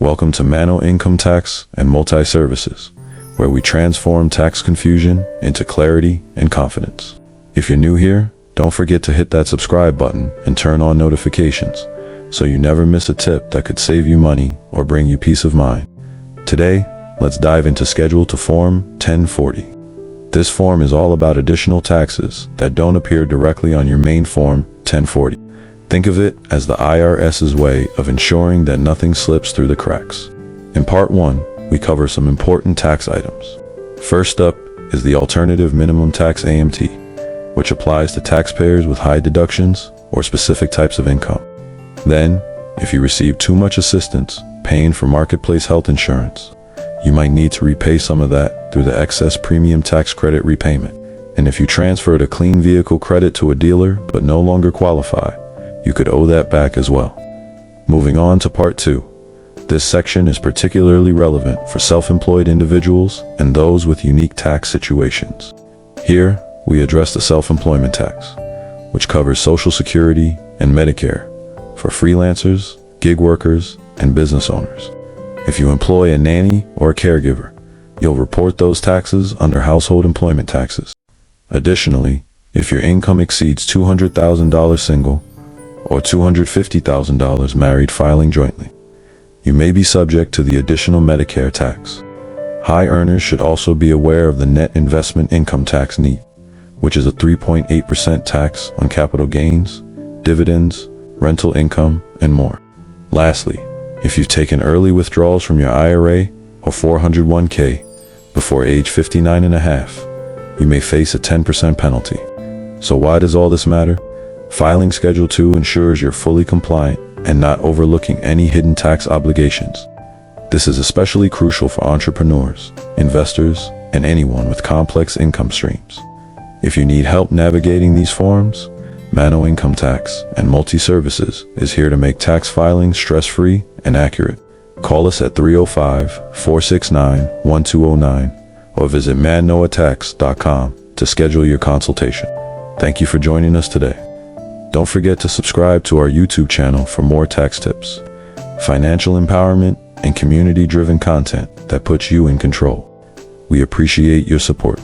Welcome to Mannoe Income Tax and Multi-Services, where we transform tax confusion into clarity and confidence. If you're new here, don't forget to hit that subscribe button and turn on notifications so you never miss a tip that could save you money or bring you peace of mind. Today, let's dive into Schedule to Form 1040. This form is all about additional taxes that don't appear directly on your main Form 1040. Think of it as the IRS's way of ensuring that nothing slips through the cracks. In Part 1, we cover some important tax items. First up is the Alternative Minimum Tax AMT, which applies to taxpayers with high deductions or specific types of income. Then, if you receive too much assistance paying for marketplace health insurance, you might need to repay some of that through the excess premium tax credit repayment. And if you transferred a clean vehicle credit to a dealer but no longer qualify, you could owe that back as well. Moving on to Part 2. This section is particularly relevant for self-employed individuals and those with unique tax situations. Here, we address the self-employment tax, which covers Social Security and Medicare for freelancers, gig workers, and business owners. If you employ a nanny or a caregiver, you'll report those taxes under household employment taxes. Additionally, if your income exceeds $200,000 single or $250,000 married filing jointly, you may be subject to the additional Medicare tax. High earners should also be aware of the net investment income tax NIT, which is a 3.8% tax on capital gains, dividends, rental income, and more. Lastly, if you've taken early withdrawals from your IRA or 401k before age 59 and a half, you may face a 10% penalty. So why does all this matter? Filing Schedule 2 ensures you're fully compliant and not overlooking any hidden tax obligations. This is especially crucial for entrepreneurs, investors, and anyone with complex income streams. If you need help navigating these forms, Mannoe Income Tax and Multi-Services is here to make tax filing stress-free and accurate. Call us at 305-469-1209 or visit mannoetax.com to schedule your consultation. Thank you for joining us today. Don't forget to subscribe to our YouTube channel for more tax tips, financial empowerment, and community-driven content that puts you in control. We appreciate your support.